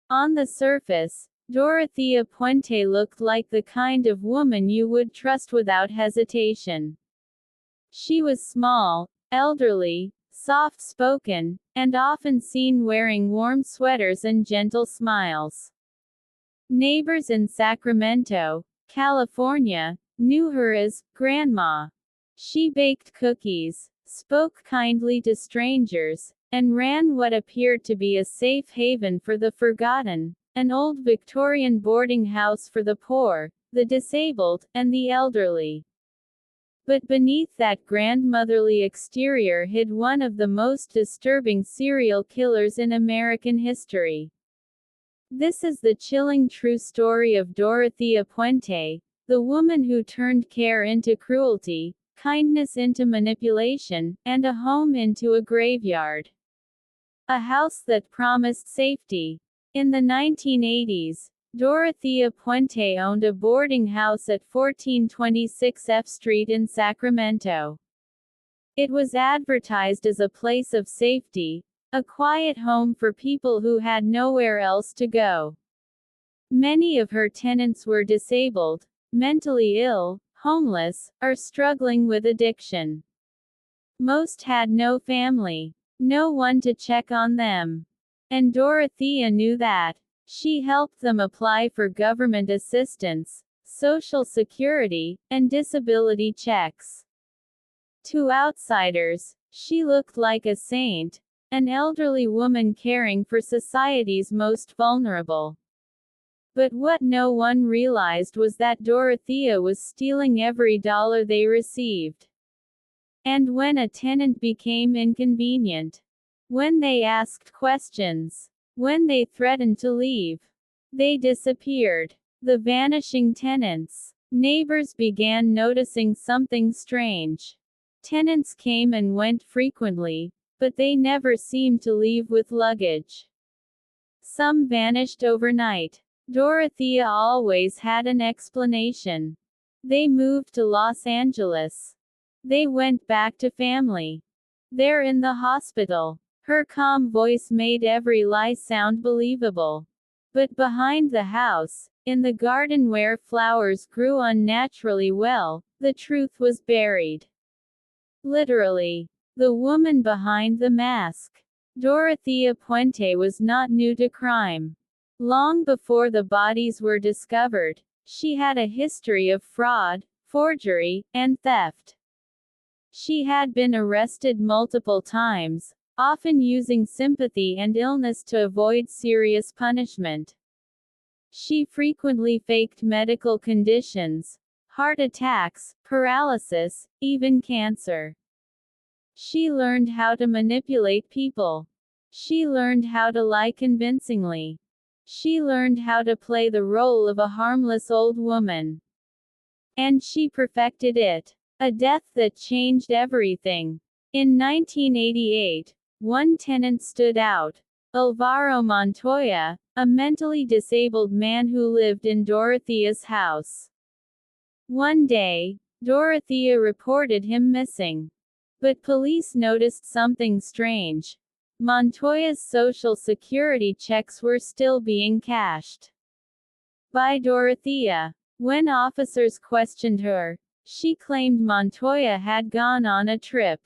On the surface, Dorothea Puente looked like the kind of woman you would trust without hesitation. She was small, elderly, soft-spoken, and often seen wearing warm sweaters and gentle smiles. Neighbors in Sacramento, California, knew her as Grandma. She baked cookies, spoke kindly to strangers, and ran what appeared to be a safe haven for the forgotten, an old Victorian boarding house for the poor, the disabled, and the elderly. But beneath that grandmotherly exterior hid one of the most disturbing serial killers in American history. This is the chilling true story of Dorothea Puente, the woman who turned care into cruelty, kindness into manipulation, and a home into a graveyard. A house that promised safety. In the 1980s, Dorothea Puente owned a boarding house at 1426 F Street in Sacramento. It was advertised as a place of safety, a quiet home for people who had nowhere else to go. Many of her tenants were disabled, mentally ill, homeless, or struggling with addiction. Most had no family, no one to check on them. And Dorothea knew that. She helped them apply for government assistance, Social Security, and disability checks. To outsiders, she looked like a saint, an elderly woman caring for society's most vulnerable. But what no one realized was that Dorothea was stealing every dollar they received. And when a tenant became inconvenient, when they asked questions, when they threatened to leave, they disappeared. The vanishing tenants. Neighbors began noticing something strange. Tenants came and went frequently, but they never seemed to leave with luggage. Some vanished overnight. Dorothea always had an explanation. They moved to Los Angeles. They went back to family. They're in the hospital. Her calm voice made every lie sound believable. But behind the house, in the garden where flowers grew unnaturally well, the truth was buried. Literally. The woman behind the mask. Dorothea Puente was not new to crime. Long before the bodies were discovered, she had a history of fraud, forgery, and theft. She had been arrested multiple times, often using sympathy and illness to avoid serious punishment. She frequently faked medical conditions, heart attacks, paralysis, even cancer. She learned how to manipulate people. She learned how to lie convincingly. She learned how to play the role of a harmless old woman. And she perfected it. A death that changed everything. In 1988, one tenant stood out. Alvaro Montoya, a mentally disabled man who lived in Dorothea's house. One day, Dorothea reported him missing. But police noticed something strange. Montoya's Social Security checks were still being cashed by Dorothea. When officers questioned her, she claimed Montoya had gone on a trip.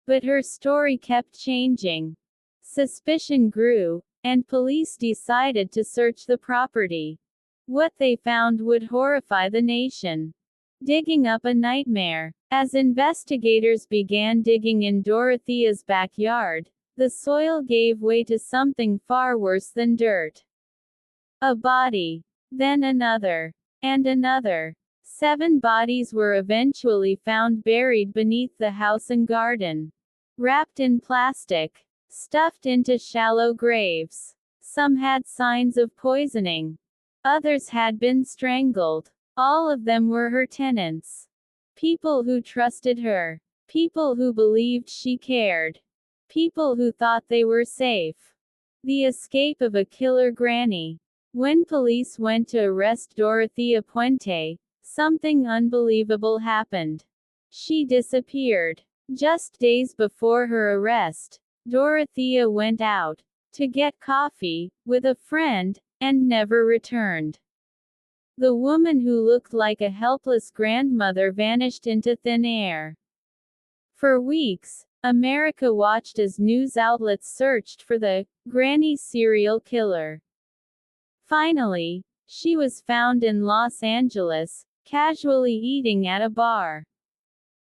But her story kept changing. Suspicion grew, and police decided to search the property. What they found would horrify the nation. Digging up a nightmare. As investigators began digging in Dorothea's backyard, the soil gave way to something far worse than dirt. A body. Then another. And another. 7 bodies were eventually found buried beneath the house and garden. Wrapped in plastic. Stuffed into shallow graves. Some had signs of poisoning. Others had been strangled. All of them were her tenants. People who trusted her. People who believed she cared. People who thought they were safe. The escape of a killer granny. When police went to arrest Dorothea Puente, something unbelievable happened. She disappeared. Just days before her arrest, Dorothea went out, to get coffee with a friend, and never returned. The woman who looked like a helpless grandmother vanished into thin air. For weeks, America watched as news outlets searched for the granny serial killer. Finally, she was found in Los Angeles, casually eating at a bar.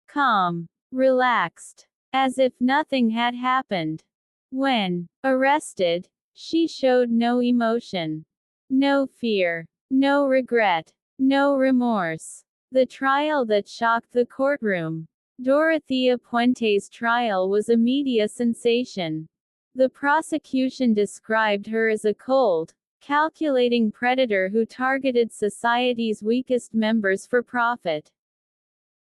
Calm, relaxed, as if nothing had happened. When arrested, she showed no emotion, no fear, no regret, no remorse. The trial that shocked the courtroom. Dorothea Puente's trial was a media sensation. The prosecution described her as a cold, calculating predator who targeted society's weakest members for profit.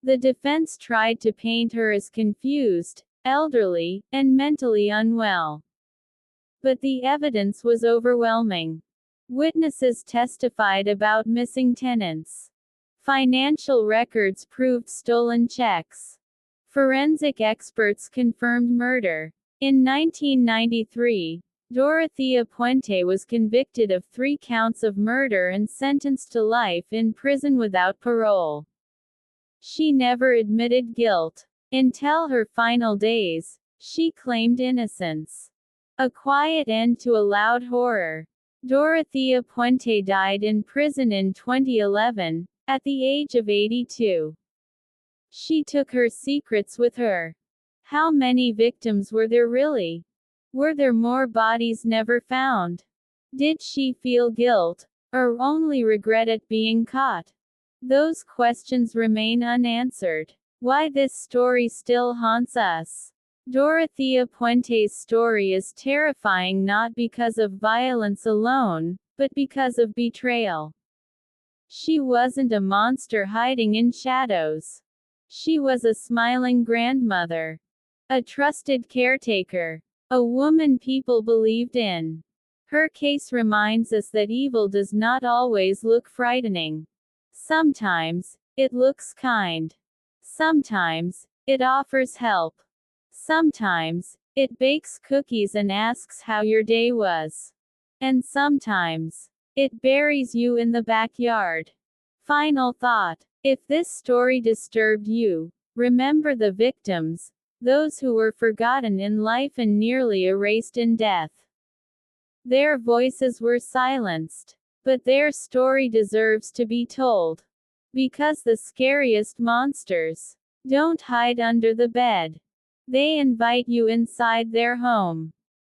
The defense tried to paint her as confused, elderly, and mentally unwell. But the evidence was overwhelming. Witnesses testified about missing tenants. Financial records proved stolen checks. Forensic experts confirmed murder. In 1993, Dorothea Puente was convicted of 3 counts of murder and sentenced to life in prison without parole. She never admitted guilt. Until her final days, she claimed innocence. A quiet end to a loud horror. Dorothea Puente died in prison in 2011, at the age of 82. She took her secrets with her. How many victims were there really? Were there more bodies never found? Did she feel guilt, or only regret at being caught? Those questions remain unanswered. Why this story still haunts us. Dorothea Puente's story is terrifying not because of violence alone, but because of betrayal. She wasn't a monster hiding in shadows. She was a smiling grandmother, a trusted caretaker, a woman people believed in. Her case reminds us that evil does not always look frightening. Sometimes, it looks kind. Sometimes, it offers help. Sometimes, it bakes cookies and asks how your day was. And sometimes, it buries you in the backyard. Final thought. If this story disturbed you, remember the victims, those who were forgotten in life and nearly erased in death. Their voices were silenced, but their story deserves to be told. Because the scariest monsters don't hide under the bed. They invite you inside their home.